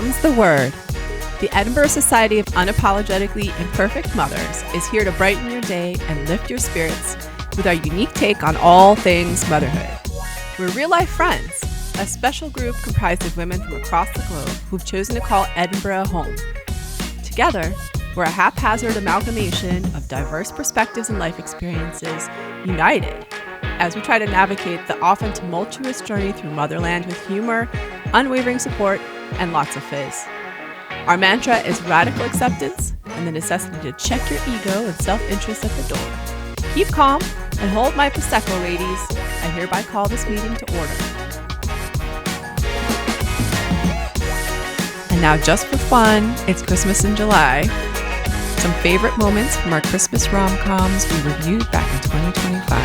Mom's the word. The Edinburgh Society of Unapologetically Imperfect Mothers is here to brighten your day and lift your spirits with our unique take on all things motherhood. We're real-life friends, a special group comprised of women from across the globe who've chosen to call Edinburgh home. Together, we're a haphazard amalgamation of diverse perspectives and life experiences united as we try to navigate the often tumultuous journey through motherland with humor, unwavering support, and lots of fizz. Our mantra is radical acceptance and the necessity to check your ego and self-interest at the door. Keep calm and hold my Prosecco, ladies. I hereby call this meeting to order. And now, just for fun, it's Christmas in July. Some favorite moments from our Christmas rom-coms we reviewed back in 2025.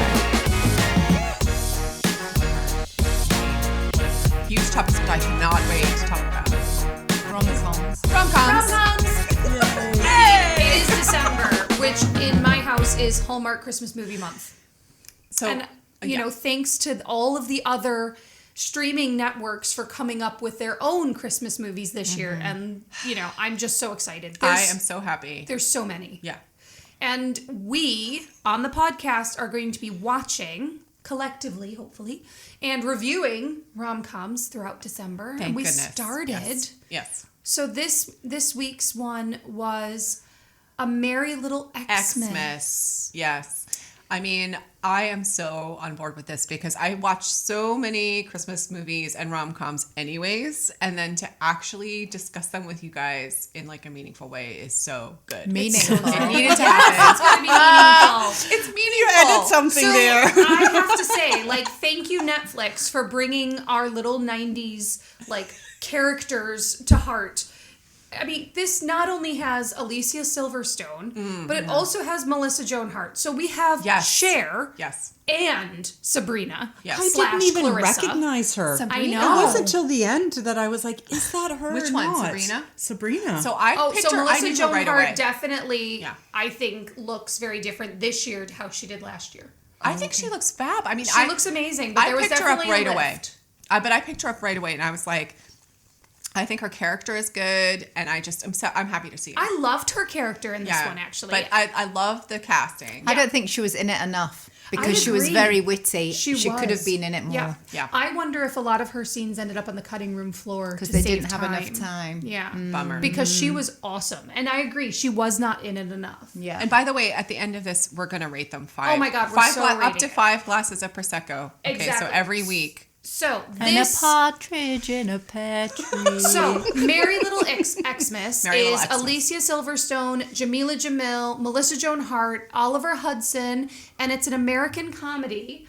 Huge topics that I cannot wait to talk about. Rom-coms. Yay! It is December, which in my house is Hallmark Christmas movie month. So, and, you know, thanks to all of the other streaming networks for coming up with their own Christmas movies this year. And, you know, I'm just so excited. I am so happy. There's so many. Yeah. And we, on the podcast, are going to be watching, collectively, hopefully, and reviewing rom-coms throughout December. Thank and we goodness. started. Yes. So this week's one was A Merry Little Xmas. Xmas. Yes. I mean, I am so on board with this because I watch so many Christmas movies and rom-coms anyways, and then to actually discuss them with you guys in like a meaningful way is so good. Meaningful. It needed to happen. It's going to be meaningful. It's meaningful. You added something there. I have to say, like, thank you, Netflix, for bringing our little 90s, like, characters to heart. I mean, this not only has Alicia Silverstone, but it also has Melissa Joan Hart. So we have Cher and Sabrina. I didn't even Clarissa. recognize her. I know. It wasn't until the end that I was like, is that her Which or one, not? Sabrina? Sabrina. So I picked her. Melissa I knew Joan her right Hart away. definitely, I think, looks very different this year to how she did last year. I think she looks fab. I mean, she looks amazing, but there was definitely her up right a away. lift. But I picked her up right away, and I was like, I think her character is good, and I'm happy to see it. I loved her character in this one, actually. But I love the casting. I don't think she was in it enough because she was very witty. She could have been in it more. Yeah. I wonder if a lot of her scenes ended up on the cutting room floor because they didn't have enough time. Yeah. Bummer. Because she was awesome. And I agree, she was not in it enough. Yeah. And by the way, at the end of this, we're going to rate them 5. Oh my God, we're up to 5 glasses of Prosecco. Okay, exactly. so every week. So and a partridge in a pear tree. So Merry Little Xmas Merry Little is Xmas. Alicia Silverstone, Jamila Jamil, Melissa Joan Hart, Oliver Hudson, and it's an American comedy.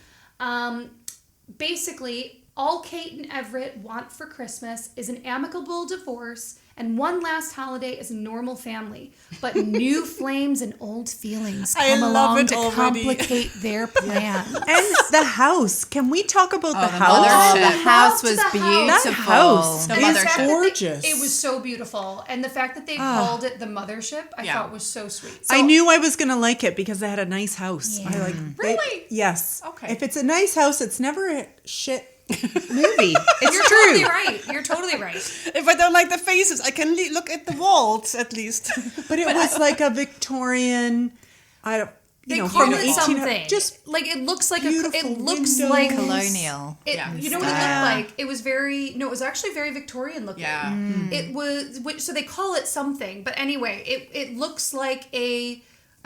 Basically, all Kate and Everett want for Christmas is an amicable divorce and one last holiday is a normal family. But new flames and old feelings come along to complicate their plan. And the house. Can we talk about the house? The house was beautiful. That house is gorgeous. It was so beautiful. And the fact that they called it the mothership, I thought was so sweet. So, I knew I was going to like it because they had a nice house. Yeah. Really? Yes. Okay. If it's a nice house, it's never a shit movie. It's You're true. totally right. You're totally right. If I don't like the faces, I can look at the walls at least. But it was like a Victorian. They call it 1800 something. Just like it looks like beautiful it looks windows. like colonial. You know what it looked like? It was it was actually very Victorian looking. Yeah. It was so they call it something, but anyway, it looks like a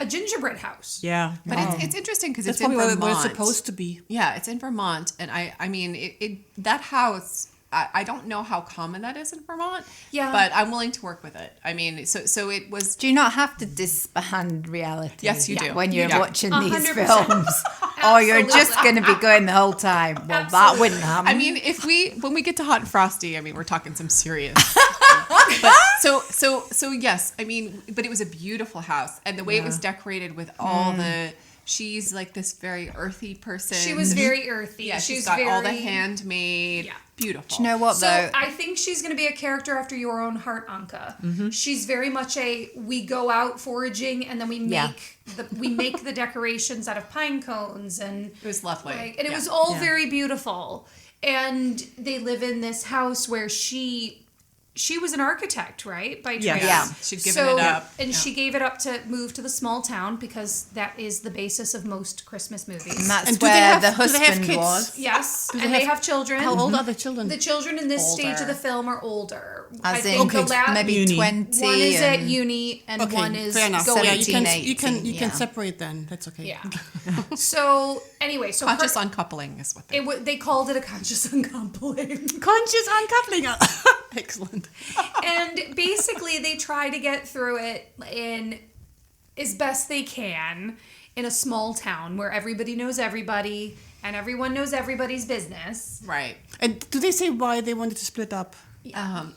gingerbread house. Yeah. But it's interesting because That's it's in probably Vermont. what it's supposed to be. Yeah, it's in Vermont, and I mean that house. I don't know how common that is in Vermont. Yeah, but I'm willing to work with it. I mean, so it was. Do you not have to disband reality? Yes, you do. When you're watching these 100%. films, or you're just going to be going the whole time. Well, that wouldn't happen. I mean, when we get to Hot and Frosty, I mean, we're talking some serious. But so yes, I mean, but it was a beautiful house, and the way it was decorated with all the. She's like this very earthy person. She was very earthy. Yeah, she's got all the handmade. Yeah. Beautiful. Do you know what, So though? I think she's going to be a character after your own heart, Anka. She's very much we go out foraging and then we make the decorations out of pine cones and it was lovely. And it was all very beautiful. And they live in this house where she she was an architect, right? By trade. Yeah. She'd given it up. And she gave it up to move to the small town because that is the basis of most Christmas movies. And that's And do they where have- the do they have husband kids? was. Yes, and they have children. How old are the children? The children in this stage of Older. the film are older. As I in think could maybe Uni. 20. one is at and- uni and Okay, one is fair enough. going. Yeah, 17, you can 18, yeah. separate then. That's okay. Yeah. So anyway, so Conscious uncoupling is what they they called it a conscious uncoupling. Conscious uncoupling. Excellent. And basically they try to get through it in as best they can in a small town where everybody knows everybody and everyone knows everybody's business. right. And do they say why they wanted to split up?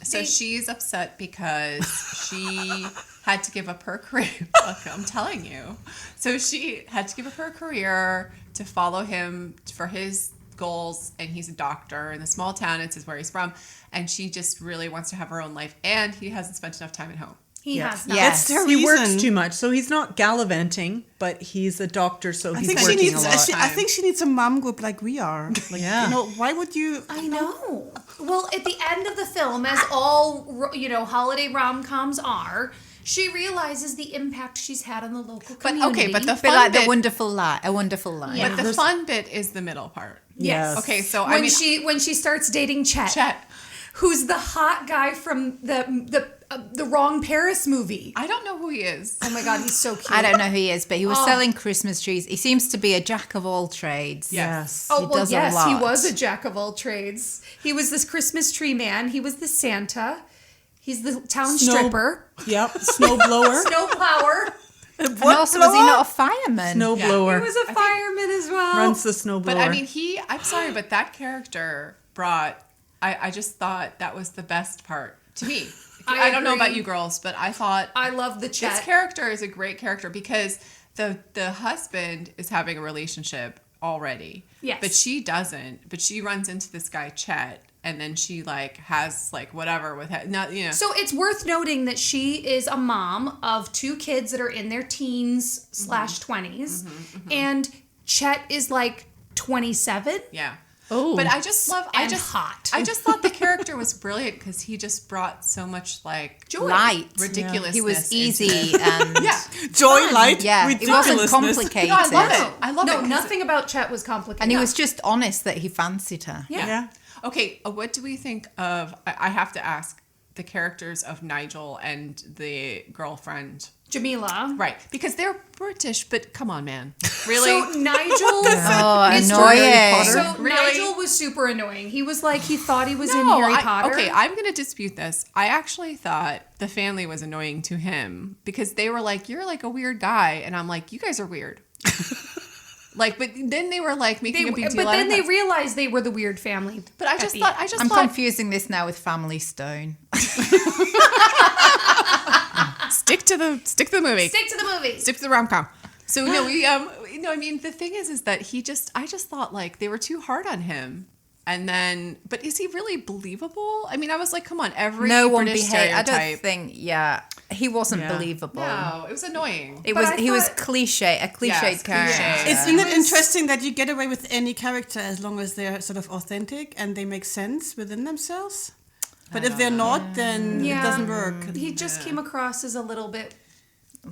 So she's upset because she had to give up her career. Look, I'm telling you. So she had to give up her career to follow him for his goals, and he's a doctor in the small town. It's where he's from, and she just really wants to have her own life, and he hasn't spent enough time at home. He Yeah. has not. Yeah. That's their He reason. works too much, so he's not gallivanting, but he's a doctor, so I he's think she working needs. a lot. I think she needs a mom group like we are. Like, Yeah. You know, why would you? I know. Well, at the end of the film, as all holiday rom-coms are, she realizes the impact she's had on the local But community. okay, but the Bit fun like bit, the wonderful life. A wonderful life. Yeah. but the fun bit is the middle part. yes. Okay, so when she starts dating Chet, who's the hot guy from the Wrong Paris movie. I don't know who he is. Oh my God, he's so cute. I don't know who he is, but he was selling Christmas trees. He seems to be a jack of all trades. Yes. Oh, He well, does a yes, he lot. was a jack of all trades. He was this Christmas tree man. He was the Santa. He's the town stripper. Yep. Snowblower. Snowplower. And also, was he not a fireman? Snowblower. He was a fireman as well. Runs the snowblower. But I mean, I'm sorry, but that character brought, I just thought that was the best part to me. I I don't know agree. about you girls, but I thought I love the this Chet. character is a great character because the husband is having a relationship already. Yes. But she doesn't. But she runs into this guy, Chet, and then she has whatever with him. Not, So it's worth noting that she is a mom of two kids that are in their teens /20s. And Chet is 27. Yeah. Oh. But I just hot. I just thought the character was brilliant because he just brought so much Joy. Light. ridiculousness. He was into easy this. and Yeah. Joy, light, yeah, it wasn't ridiculousness. complicated. No, I love it. I love it. No, 'cause nothing about Chet was complicated. And he was just honest that he fancied her. Yeah. Yeah. Okay, what do we think of? I have to ask the characters of Nigel and the girlfriend, Jamila. right? Because they're British, but come on, man, really? So Nigel. Oh, It's annoying. So Really? Nigel was super annoying. He was he thought he was in Harry Potter. Okay, I'm going to dispute this. I actually thought the family was annoying to him because they were like, "You're a weird guy," and I'm like, "You guys are weird." But then they were making a big deal. But then they realized they were the weird family. But I just thought, I'm confusing this now with Family Stone. stick to the movie. Stick to the movie. Stick to the rom-com. So no, I mean, the thing is that I just thought they were too hard on him. And then, but is he really believable? I mean, I was like, come on, every No one British behaved. I stereotype. don't think. Yeah, he wasn't Yeah. believable. No, it was annoying. It But was. I He was thought- a cliched Yes, character. cliche. Isn't it interesting that you get away with any character as long as they're sort of authentic and they make sense within themselves? But if they're not, then it doesn't work. He just came across as a little bit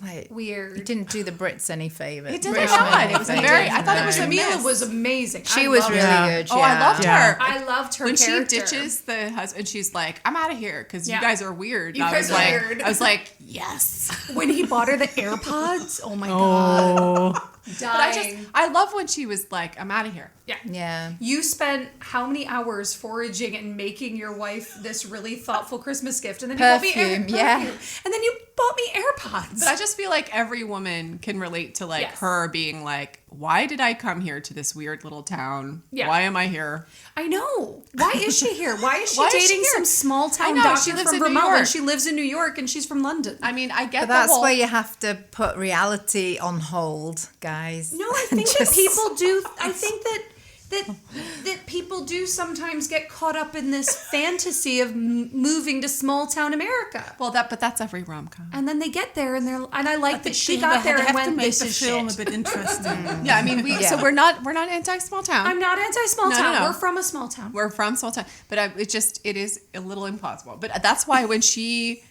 Like, weird. He didn't do the Brits any favors. It did not. It was very. I thought it was a Jamila miss. was amazing. She I was loved really her. good. Oh, I loved Yeah. her. I loved her when character. she ditches the husband, she's like, "I'm out of here because Yeah. you guys are weird." You And guys are weird. I was like, "Yes." When he bought her the AirPods. Oh my god. Oh. Dying. I love when she was like, "I'm out of here." Yeah. Yeah. You spent how many hours foraging and making your wife this really thoughtful Christmas gift, and then you bought Perfume, me yeah. and then you bought me AirPods. But I just feel like every woman can relate to Yes. her being like, "Why did I come here to this weird little town? Yeah. Why am I here?" I know. Why is she here? Why is she Why is she dating here? some small I town know, doctor she lives from in New Vermont when York. she lives in New York and she's from London? I mean, I get But that's the whole. where you have to put reality on hold, guys. No, I think that Just- people do. I think that that people do sometimes get caught up in this fantasy of moving to small town America. Well, that's every rom-com. And then they get there and I like that she got there and went, this is film shit. a bit interesting. Yeah, I mean, so we're not anti-small town. I'm not anti-small town. No. We're from a small town. We're from small town, but it is a little impossible. But that's why when she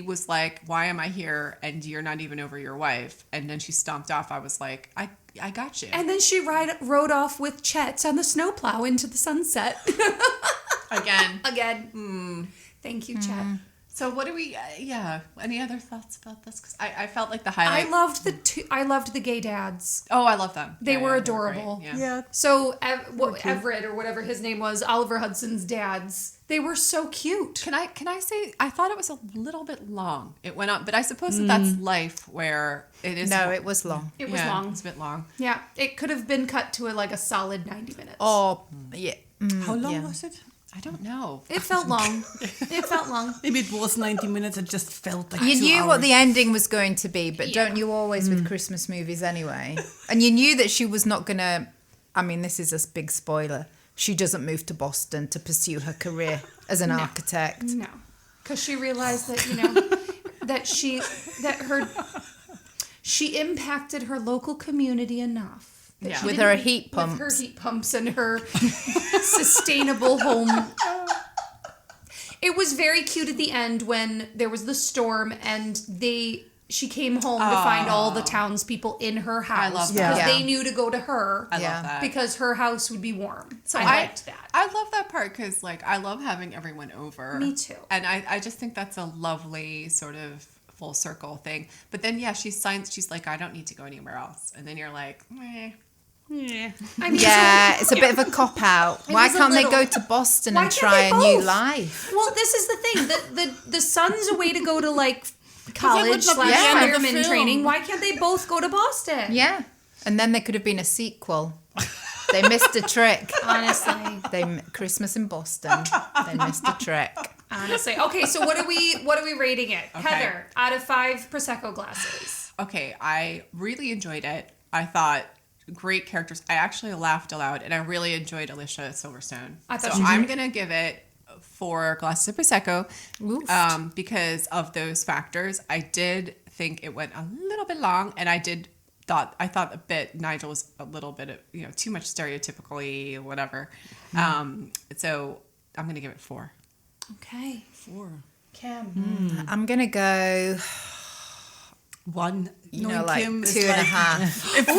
was like, "Why am I here?" and you're not even over your wife, and then she stomped off, I was like, I got you. And then she rode off with Chets on the snowplow into the sunset. Again. Thank you, Chet. So what do we? Any other thoughts about this? Because I felt like the highlight. I loved the gay dads. Oh, I love them. They were were adorable. great. Yeah. So Everett or whatever his name was, Oliver Hudson's dads. They were so cute. Can I say I thought it was a little bit long. It went on, but I suppose that's life where it is. No, it was long. It was long. It's a bit long. Yeah, it could have been cut to a solid 90 minutes. Oh, yeah. How long was it? I don't know. It felt long. It felt long. Maybe it was 90 minutes. It just felt like You 2 knew hours. what the ending was going to be, but don't you always with Christmas movies anyway? And you knew that she was not going to, I mean, this is a big spoiler. She doesn't move to Boston to pursue her career as an architect. No, because she realized that she impacted her local community enough. Yeah. With her heat pumps. With her heat pumps and her sustainable home. It was very cute at the end when there was the storm and she came home to find all the townspeople in her house. I love because that. they knew to go to her. I love that. Because her house would be warm. So I liked that. I love that part because I love having everyone over. Me too. And I just think that's a lovely sort of full circle thing. But then she's like, I don't need to go anywhere else. And then you're like, meh. Yeah. I mean, Yeah, it's a bit of a cop out. Why was a can't they little- go to Boston Why and can't try they a new both? life? Well, this is the thing. The son's a way to go to college / not be the end of the fireman film. training. Why can't they both go to Boston? Yeah. And then there could have been a sequel. They missed a trick. Honestly. Christmas in Boston. They missed a trick. Honestly. Okay, so what are we rating it? Okay. Heather, out of 5 Prosecco glasses. Okay, I really enjoyed it. I thought great characters. I actually laughed aloud, and I really enjoyed Alicia Silverstone. I thought so she I'm gonna give it 4 glasses of Prosecco, because of those factors. I did think it went a little bit long, and I thought a bit Nigel was a little bit of too much stereotypically whatever. So I'm gonna give it 4. Okay. 4. Kim. I'm going to go, 1. like Kim is 2.5. If we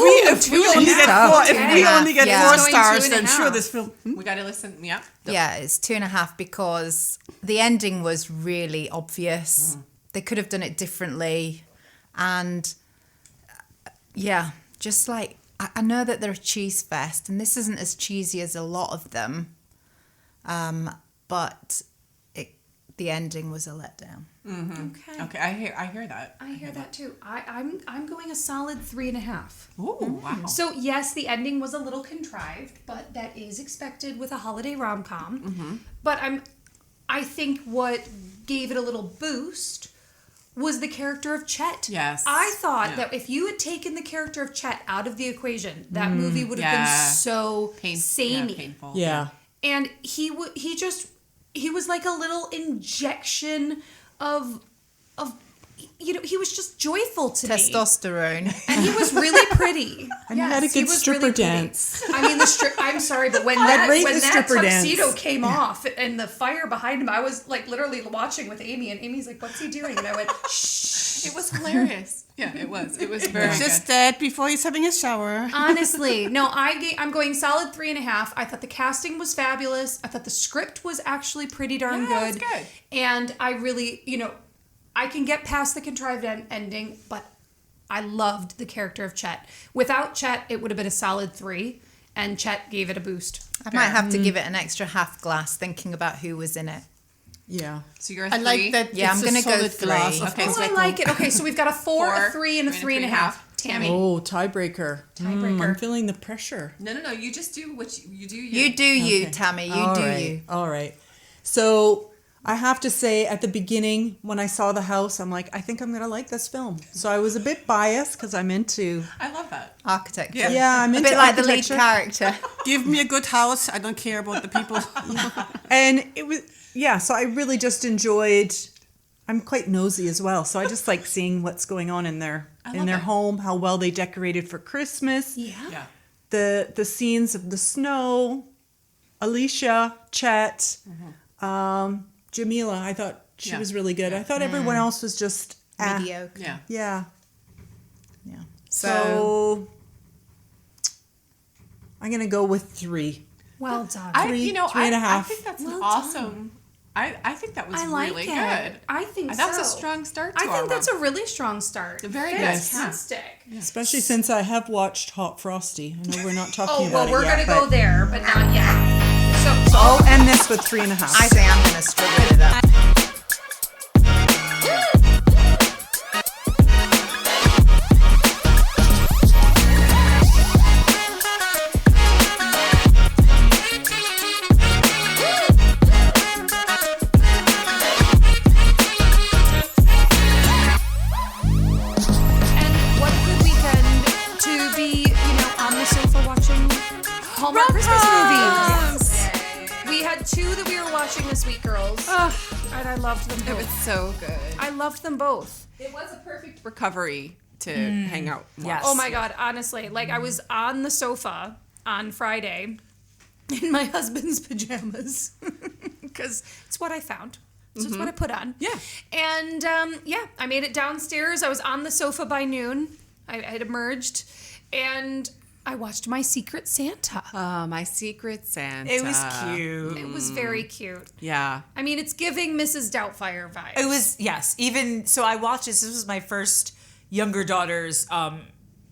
only get 4, if we only get Yeah. 4 Going stars, 2.5. then sure this film. We gotta listen. Yeah. Yeah, it's 2.5 because the ending was really obvious. They could have done it differently. And just I know that they're a cheese fest, and this isn't as cheesy as a lot of them. But the ending was a letdown. Okay. Okay. I hear that. I hear that too. I'm going a solid 3.5. Ooh, wow. So yes, the ending was a little contrived, but that is expected with a holiday rom-com. But I think what gave it a little boost was the character of Chet. Yes. I thought Yeah. that if you had taken the character of Chet out of the equation, that movie would have been so samey. Painful. Yeah. And he was like a little injection of he was just joyful to me. Testosterone. And he was really pretty. And he had a good was stripper really pretty. dance. I mean, I'm sorry, but when I'd rate that the stripper tuxedo dance. came off and the fire behind him, I was literally watching with Amy, and Amy's like, "What's he doing?" And I went, "Shh." It was hilarious. Yeah, it was. It was very Just good. that before he's having his shower. Honestly, no, I'm going solid 3.5. I thought the casting was fabulous. I thought the script was actually pretty darn Yeah, it was good. good. And I really, I can get past the contrived ending, but I loved the character of Chet. Without Chet, it would have been a solid 3, and Chet gave it a boost. I might have to give it an extra half glass thinking about who was in it. Yeah. So you're a I 3? like that. Yeah, it's I'm gonna a go solid 3. glass of Okay, Oh, I Prosecco. like it. Okay, so we've got a 4, a 4, 3, and a 3.5. Tammy. Oh, tiebreaker. Tiebreaker. I'm feeling the pressure. No. You just do what you do. You do you, Okay. Tammy. You All do right. you. All right. So I have to say, at the beginning, when I saw the house, I'm like, I think I'm going to like this film. So I was a bit biased because I'm into I love that. Architecture. Yeah, I'm A into bit like the lead architecture. character. Give me a good house. I don't care about the people. And it was, so I really just enjoyed, I'm quite nosy as well. So I just like seeing what's going on in their home, how well they decorated for Christmas. Yeah. The scenes of the snow, Alicia, Chet, Jamila, I thought she was really good. I thought everyone else was just Mediocre. Yeah. Yeah. Yeah. So I'm going to go with 3. Well done. Three and a half. I think that's Well awesome. I think that was I like really it. good. I think That was a so. strong start to I think our that's a really strong start. Very good. Fantastic. Especially since I have watched Hot Frosty. I know we're not talking Oh, about well, it we're yet, going to go but there, but not yet. So I'll end this with 3.5. I think I'm going to struggle it up. And what a good weekend to be, on the sofa watching Hallmark Christmas movies. We had 2 that we were watching this week, girls. And I loved them both. It was so good. I loved them both. It was a perfect recovery to hang out. and watch. Yes. Oh my God, honestly. Like, I was on the sofa on Friday in my husband's pajamas because it's what I found. So it's what I put on. Yeah. And I made it downstairs. I was on the sofa by noon. I had emerged and I watched My Secret Santa. My Secret Santa. It was cute. It was very cute. Yeah. I mean, it's giving Mrs. Doubtfire vibes. It was, yes. Even so, I watched this. This was my first younger daughter's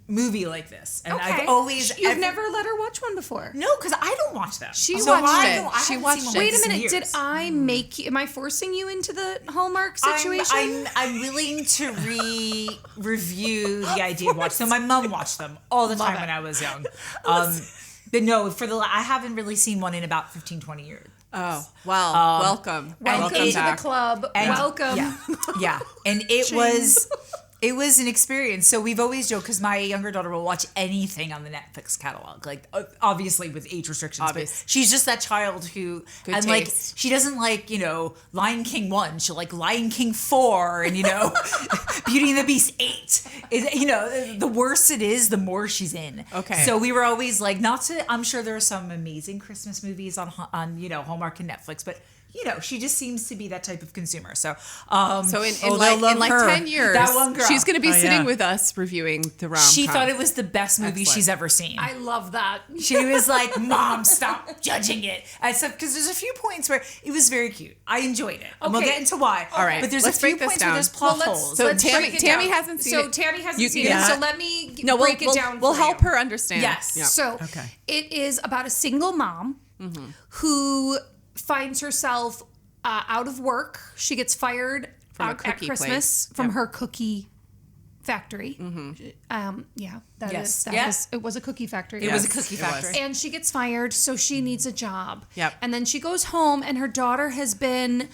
movie like this, and Okay. I've always You've never let her watch one before. no, because I don't watch them. She So watched I it. don't- I She haven't watched seen one it. Wait a in minute. Did years. I make you? Am I forcing you into the Hallmark situation? I'm willing to review the idea of watching them. My mom watched them all the time when I was young. But no, I haven't really seen one in about 15, 20 years. Oh, well, welcome. Welcome to the back. club. And- Welcome. Yeah, and it was an experience. So we've always joked because my younger daughter will watch anything on the Netflix catalog, like obviously with age restrictions. Obvious. But she's just that child who Good and taste. like she doesn't like Lion King 1. She'll like Lion King 4 and Beauty and the Beast 8. The worse it is, the more she's in. Okay. So we were always like, I'm sure there are some amazing Christmas movies on Hallmark and Netflix, but. She just seems to be that type of consumer. So, So in they'll like love her. 10 years, That one girl. she's going to be Oh, sitting yeah. with us reviewing the rom-com. she thought it was the best movie Excellent. she's ever seen. I love that. She was like, "Mom, stop judging it." I said, "Because there's a few points where it was very cute. I enjoyed it. And we'll Okay. get into why. All right. but there's Let's a few break this points where down. there's plot Well, holes. So let's Tammy- break it Tammy down. hasn't seen so it. Tammy hasn't You- seen yeah. it. So let me No, break it down. We'll for help you. her understand. Yes. Yeah. So it is about a single mom who finds herself out of work. She gets fired From a at cookie Christmas place. from Yep. her cookie factory. Yes. That Yeah. it was a cookie factory. it was a Yes, cookie it was. factory. And she gets fired, so she needs a job. Yep. And then she goes home, and her daughter has been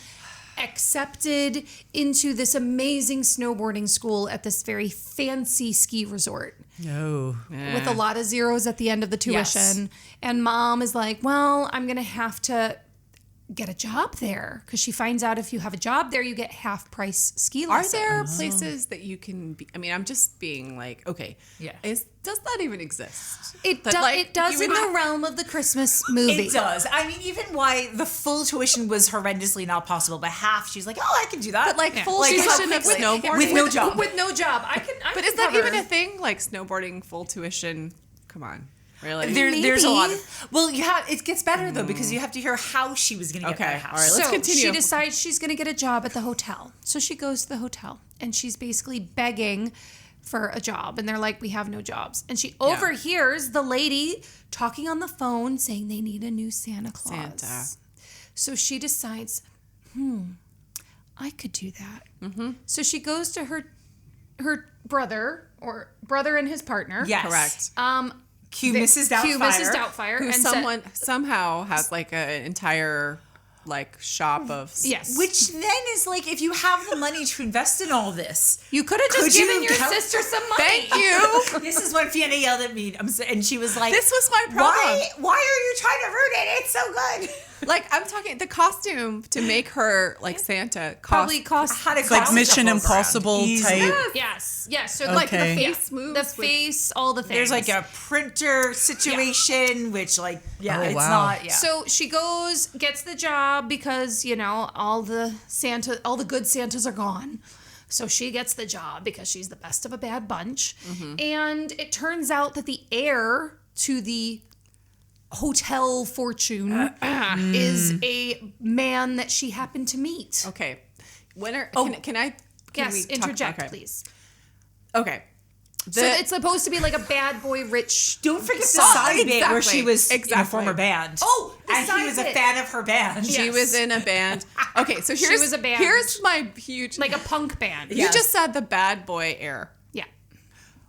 accepted into this amazing snowboarding school at this very fancy ski resort No. with a lot of zeros at the end of the Yes. tuition. And mom is like, well, I'm going to have to get a job there because she finds out if you have a job there, you get half price ski Are lessons. there places that you can be? I mean, I'm just being like, okay, Yeah. Does that even exist? It, That, do- like, it does you in would the have- realm of the Christmas movie. It does. I mean, even why the full tuition was horrendously not possible, but half, she's like, "Oh, I can do that." But, like, full how tuition of quickly? snowboarding? with no job. With no job. I can But is that cover. even a thing? Like snowboarding full tuition? Come on, really? There's a lot Maybe. of. Well, it gets better though because you have to hear how she was going to get Okay, that house. all right, let's So continue. she decides she's going to get a job at the hotel. So she goes to the hotel and she's basically begging for a job. And they're like, we have no jobs. And she overhears the lady talking on the phone saying they need a new Santa Claus. Santa. So she decides, I could do that. Mm-hmm. So she goes to her brother and his partner. Yes. Correct. Cue Mrs. Doubtfire. Cue Mrs. Doubtfire. Who and somehow has like an entire like shop of Yes. Which then is like, if you have the money to invest in all this, You could have just Could you given your help- sister some money. Thank you. this is what Fiona yelled at me. And she was like, This was my problem. Why are you trying to ruin it? It's so good. Like I'm talking the costume to make her like Santa Probably cost. Had a It's like cost Mission jump around. Impossible Easy. type. Yes. So Okay. like the Yeah. face moves, the face, all the things. There's like a printer situation, which like, Oh, it's wow. not, yeah. So she gets the job because, all the good Santas are gone. So she gets the job because she's the best of a bad bunch. And it turns out that the heir to the hotel fortune is a man that she happened to meet. okay. Can I? Can Yes, we talk- interject, okay. please. Okay. So it's supposed to be like a bad boy rich. Don't forget the song. side bit where she was in a Exactly. former band. Oh, the and he side was a bit. fan of her band. She Yes. was in a band. Okay, so She here's was a band. Here's my huge Like a punk band. You just said the bad boy heir. Yeah.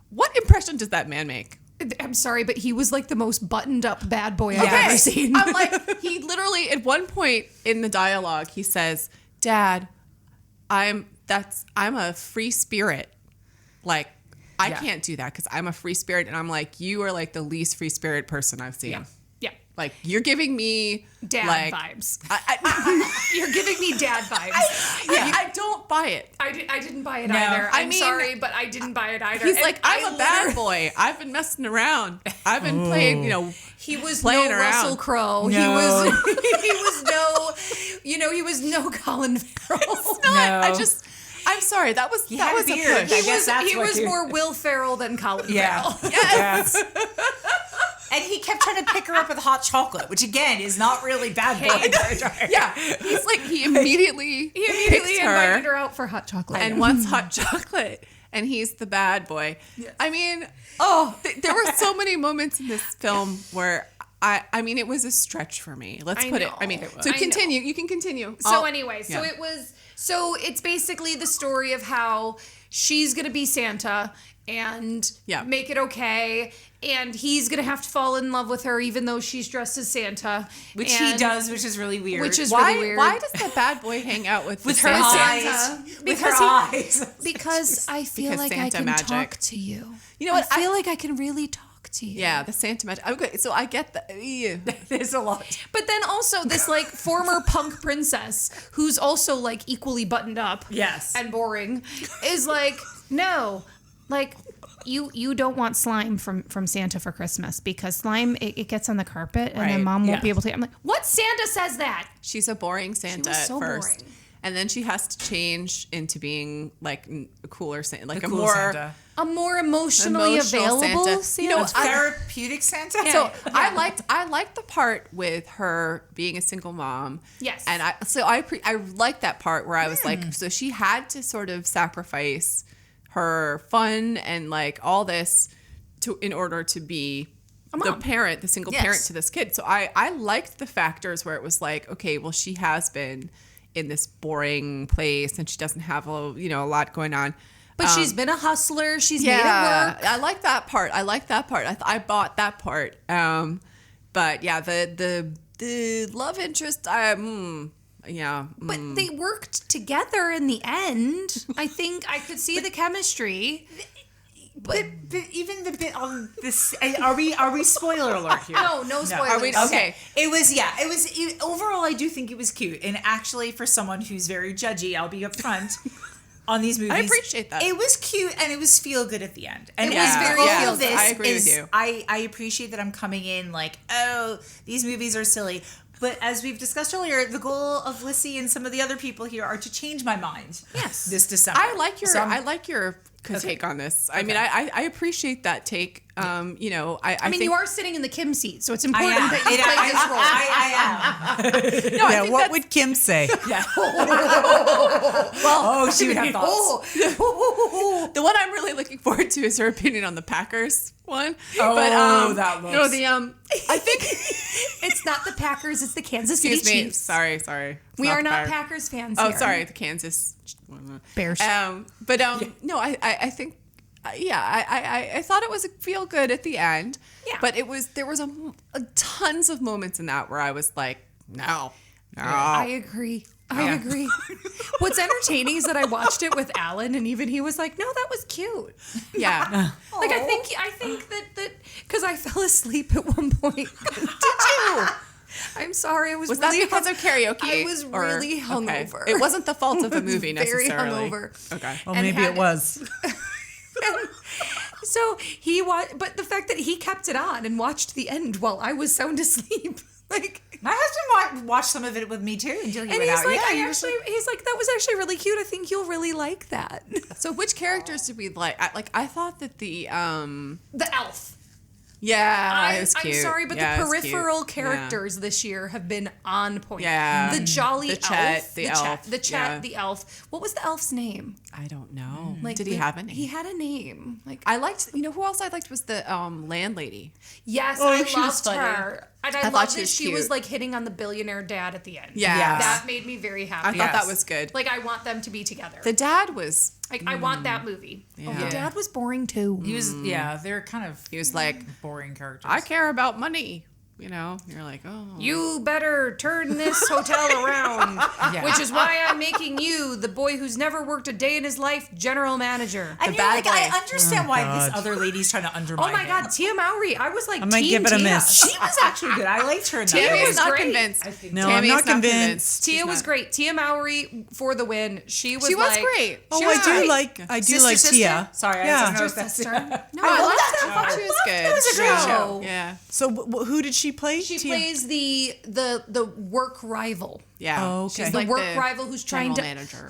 What impression does that man make? I'm sorry, but he was like the most buttoned up bad boy I've Yes. ever seen. I'm like, he literally at one point in the dialogue, he says, "Dad, I'm a free spirit. Like, I can't do that because I'm a free spirit." And I'm like, you are like the least free spirit person I've seen. Yeah. Like, you're giving me Dad like, vibes. I You're giving me dad vibes. I don't buy it. I didn't buy it No. either. I I'm mean, sorry, but I didn't buy it either. He's And like, I'm a bad boy. I've been messing around. I've been playing, He was playing no around. Russell Crowe. No. He was no Colin Farrell. No. I'm sorry. That was had a a beard. push. I guess that's he what was you- more Will Ferrell than Colin Yeah. Farrell. Yes. And he kept trying to pick her up with hot chocolate, which again is not really bad boy territory. Yeah, he's like he immediately picks invited her out for hot chocolate. and wants hot chocolate, and he's the bad boy. I mean, there were so many moments in this film where I mean, it was a stretch for me. Let's I put it. know. I mean, It was. so I continue. You can continue. So anyway, yeah. so it's basically the story of how she's gonna be Santa and make it okay, and he's gonna have to fall in love with her even though she's dressed as Santa, Which he does, which is really weird. Which is why really weird. why does the bad boy hang out with with the her Santa? eyes. With her eyes. Because I feel Because like Santa I can magic. talk to you. You know what? I feel like I can really talk to you. Yeah, the Santa magic. Okay, so I get that. There's a lot. But then also this like former punk princess who's also like equally buttoned up Yes. and boring is like, no, like you don't want slime from Santa for Christmas because slime it gets on the carpet and then Right, mom won't yeah. be able to. I'm like, what Santa says that? She's a boring Santa at so first. boring. And then she has to change into being like a cooler Santa, like The a cool more Santa. A more emotionally Emotional available Santa. Santa. You know, Therapeutic Santa. So I liked the part with her being a single mom. Yes. And I liked that part where I was like, so she had to sort of sacrifice her fun and like all this in order to be the single parent to this kid. So I liked the factors where it was like, okay, well, she has been in this boring place and she doesn't have a lot going on. but she's been a hustler. She's made it work. I like that part. I bought that part. But yeah, the love interest. But they worked together in the end. I think I could see the chemistry. But even the bit on this, are we spoiler alert here? No spoilers. Are we okay? It was overall I do think it was cute, and actually for someone who's very judgy, I'll be upfront on these movies. I appreciate that. It was cute and it was feel good at the end. And It was very all of feel-good. this I agree with is- you. I appreciate that I'm coming in like, oh, these movies are silly. But as we've discussed earlier, the goal of Lissy and some of the other people here are to change my mind. Yes. This December. I like your So I'm- take on this. I mean, I appreciate that take. I I mean, think, you are sitting in the Kim seat, so it's I important am. that you play this role. I am. no, I Yeah, think what that's- would Kim say? Oh, she would have thoughts. the one I'm really looking forward to is her opinion on the Packers one. Oh, that looks- No, I think. It's not the Packers, it's the Kansas City Excuse me. Chiefs. Sorry. It's We are not Packers. Packers fans Oh, here. sorry, the Kansas Bears. No, I think, I thought it was a feel good at the end. Yeah. But there was a tons of moments in that where I was like, no. I agree. I agree. What's entertaining is that I watched it with Alan, and even he was like, "No, that was cute." Yeah. Like I think that because I fell asleep at one point. Did you? I'm sorry. I was Was really that because of karaoke? I was really Okay. hungover. It wasn't the fault of the movie Very necessarily. hungover. Okay. Well, And maybe had- it was. So he watched, but the fact that he kept it on and watched the end while I was sound asleep, like. My husband watched some of it with me too until he And went he's out. like, Yeah, he's like, that was actually really cute. I think you'll really like that. So which characters did we like? I thought that the The elf. yeah, it was cute. I'm sorry, but Yeah, the it was cute. peripheral Yeah. characters this year have been on point. Yeah. The jolly The elf. Chet, the elf, Chet, the Chet, yeah. the elf. What was the elf's name? I don't know. Like, Did he have a name? He had a name. Like, I liked. You know who else I liked was the landlady. yes, Oh, I she was loved funny. her. And I thought loved she that was she was cute. like hitting on the billionaire dad at the end. Yeah. Yes. That made me very happy. I thought Yes. that was good. Like, I want them to be together. The dad was. Like, I want that movie. Oh, the Yeah. dad was boring too. He was. Yeah, they're kind of. He was like, boring characters. I care about money. You know, you're like, oh. You better turn this hotel around, Yeah. which is why I'm making you, the boy who's never worked a day in his life, general manager. And The you're bad like, I boy. understand why God. this other lady's trying to undermine Oh my him. God, Tia Mowry. I was like, I might Team give it a Tia. miss. She was actually good. I liked her in that. Tammy was is not great. convinced. No, Tammy I'm is not convinced. Tia She's was not. great. Tia Mowry for the win. She was She was like, great. Oh, She I was do great. like. I do Sister, like sister? Tia. Sorry, I Yeah. don't know if Sister, that's sister. No, I I loved love that. that. I thought she was good. That was a great show. Yeah. So who did she play? She Tia? plays the work rival. Yeah. Oh, okay. She's The like work the rival who's trying to manager.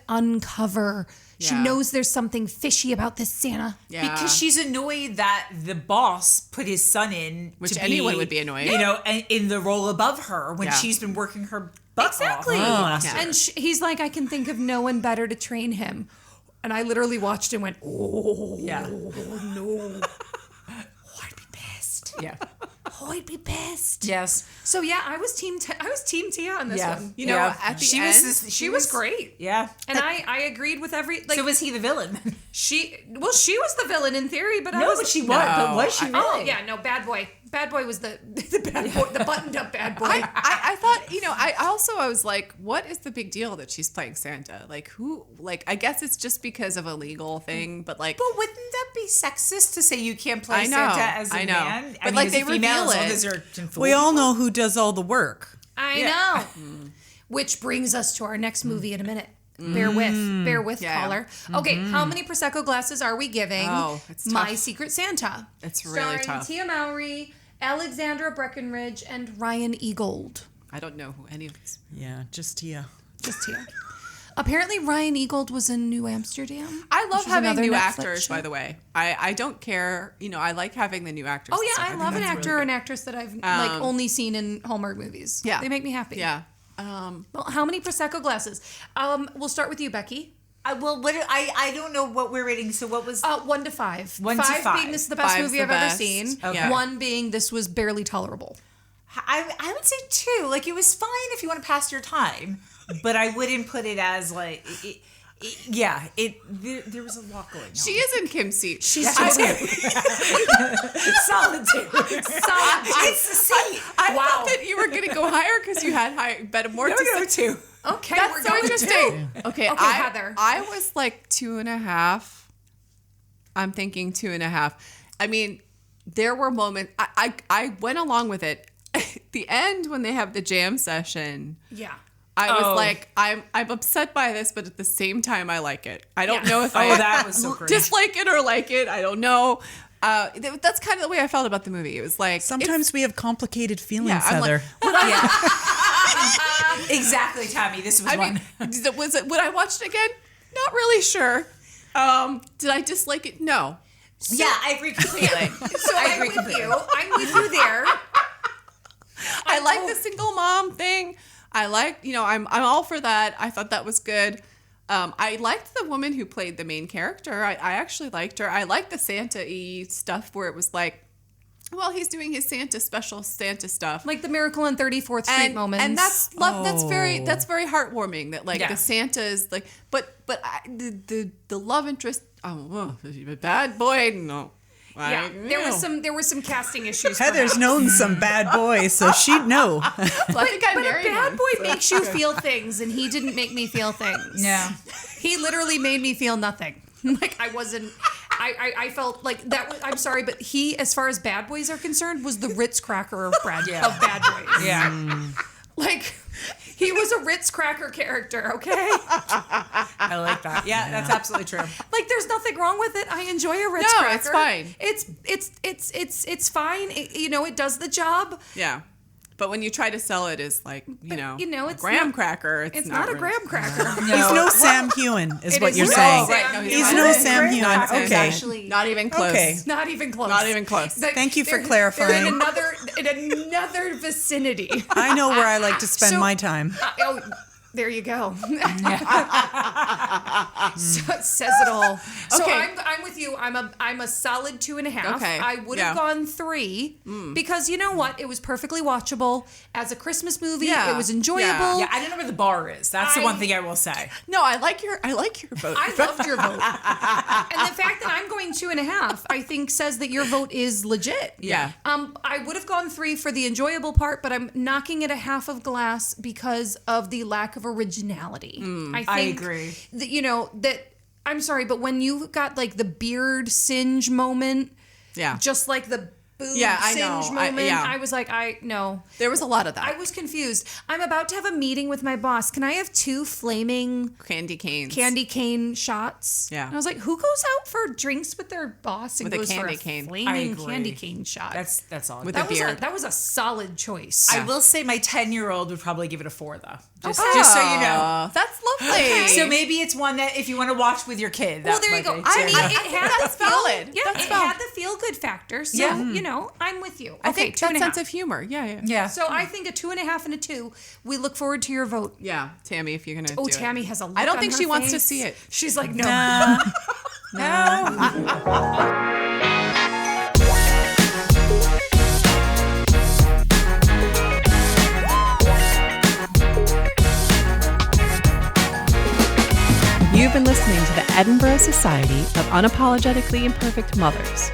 uncover. She Yeah. knows there's something fishy about this Santa. Yeah. Because she's annoyed that the boss put his son in, Which to anyone be, would be annoyed. You know, in the role above her when Yeah. she's been working her butt Exactly. off. last year. And he's like, I can think of no one better to train him. And I literally watched and went, oh, Yeah. no. Oh, I'd be pissed. Yeah. Oh, I'd be pissed. Yes. So yeah, I was team Tia on this Yeah. one. You know, at the she end, was She was great. Yeah. And I agreed with every like So was he the villain? she was the villain in theory, but I No, was but she was. But was she really? Oh yeah, no, bad boy. Bad boy was the bad boy, the buttoned up bad boy. I thought, you know, I was like, what is the big deal that she's playing Santa? Like, who, like, I guess it's just because of a legal thing, but like. But wouldn't that be sexist to say you can't play I know, Santa as a I know. man? But, like, as a they female, reveal as long it. as they're conformed. We all know who does all the work. I know. Which brings us to our next movie in a minute. Bear with, Yeah. caller. Okay, how many Prosecco glasses are we giving? Oh, it's My tough. Secret Santa. It's really Starring tough. Tia Mowry, Alexandra Breckenridge, and Ryan Egold. I don't know who any of these. Yeah, just Tia. Just Tia. Apparently, Ryan Egold was in New Amsterdam. I love which is having another new Netflix actors, show. by the way. I don't care. You know, I like having the new actors. Oh yeah, and I stuff. love an think that's actor really or an actress that I've like only seen in Hallmark movies. Yeah. They make me happy. Yeah. Well, how many Prosecco glasses? We'll start with you, Becky. Well, I don't know what we're rating. So what was 1 to 5. 1 to 5 being 5. this is the best 5's movie the I've ever best. seen. Okay. 1 being this was barely tolerable. I would say 2. Like it was fine if you want to pass your time, but I wouldn't put it as like. There was a lot going on. She is in Kim's seat. She's solitude. It's the seat. I Wow. thought that you were going to go higher because you had better more to say. 2. Okay, That's we're so going interesting. Okay, Heather. I was like 2.5. I'm thinking 2.5. I mean, there were moments. I went along with it. The end when they have the jam session. Yeah. I was Oh. like, I'm upset by this, but at the same time, I like it. I don't Yeah. know if that was so cringe. dislike it or like it. I don't know. That's kind of the way I felt about the movie. It was like Sometimes we have complicated feelings, I'm like, Heather. Exactly, Tammy. This was I one. mean, was it? Would I watch it again? Not really sure. Did I dislike it? No. Yeah, I agree completely. So I'm with you. I'm with you there. I like the single mom thing. I like, I'm all for that. I thought that was good. I liked the woman who played the main character. I actually liked her. I liked the Santa-y stuff where it was like, well, he's doing his special Santa stuff. Like the Miracle on 34th Street moments. And that's love. That's very very heartwarming. That like Yeah. the Santa is like, but the love interest. Oh, he's a bad boy. No. Yeah, there was some casting issues. Heather's known some bad boys, so she'd know. Well, I think I But a married bad one. boy makes you feel things, and he didn't make me feel things. Yeah. He literally made me feel nothing. Like I wasn't. I felt like that. I'm sorry, but he, as far as bad boys are concerned, was the Ritz cracker of bad boys. Yeah. Like he was a Ritz cracker character. Okay. I like that. Yeah, that's absolutely true. Like there's nothing wrong with it. I enjoy a Ritz cracker. It's fine. It's fine. It does the job. Yeah. But when you try to sell it as like, it's graham not- cracker, It's not a really- graham cracker. He's no Sam Hewen, is It what is you're no saying. Sam Right, no, Hewen. He's no Sam Hewen. Not Okay. Actually, Not even close. Okay. not even close. Not even close. Thank you for They're clarifying. in another vicinity. I know where I like to spend So- my time. Oh, there you go. So it says it all. So Okay. I'm with you. I'm a solid 2.5. Okay. I would have gone 3 because you know what? It was perfectly watchable as a Christmas movie. Yeah. It was enjoyable. Yeah, I don't know where the bar is. That's the one thing I will say. No, I like your vote. I loved your vote. And the fact that I'm going 2.5, I think says that your vote is legit. Yeah. I would have gone 3 for the enjoyable part, but I'm knocking it a half of glass because of the lack of originality. I agree. That I'm sorry, but when you got like the beard singe moment, Yeah. just like the boob Yeah, I know. singe moment, Yeah. I was like, no. There was a lot of that. I was confused. I'm about to have a meeting with my boss. Can I have 2 flaming Candy canes. candy cane shots? Yeah. And I was like, who goes out for drinks with their boss and With a goes candy for a cane. I flaming agree. candy cane shot? That's all. With that a was beard. that was a solid choice. I will say my 10-year-old would probably give it a 4 though. Just so you know. Oh, that's lovely. So maybe it's one that if you want to watch with your kid. Well, that there you might go. be I mean, too. it had That's the feel, valid. Yeah, That's it valid. had the feel good factor. So Yeah. I'm with you. I Okay, think that 2.5. sense of humor. Yeah. Yeah. So I think a 2.5 and a 2. We look forward to your vote. Yeah, Tammy, if you're gonna. Oh, do Tammy it. has a look I don't on think her she wants to face. see it. She's like, no. You've been listening to the Edinburgh Society of Unapologetically Imperfect Mothers,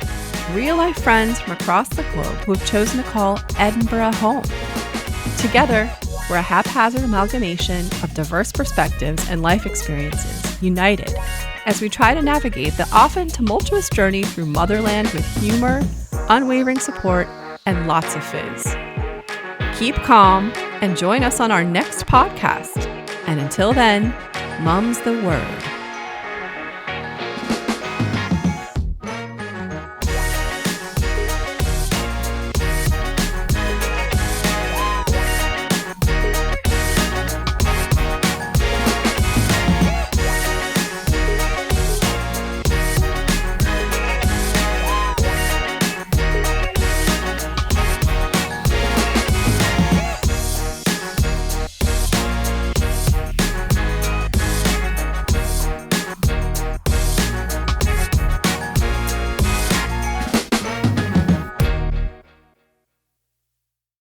real-life friends from across the globe who have chosen to call Edinburgh home. Together, we're a haphazard amalgamation of diverse perspectives and life experiences, united as we try to navigate the often tumultuous journey through motherland with humor, unwavering support, and lots of fizz. Keep calm and join us on our next podcast. And until then, mum's the word.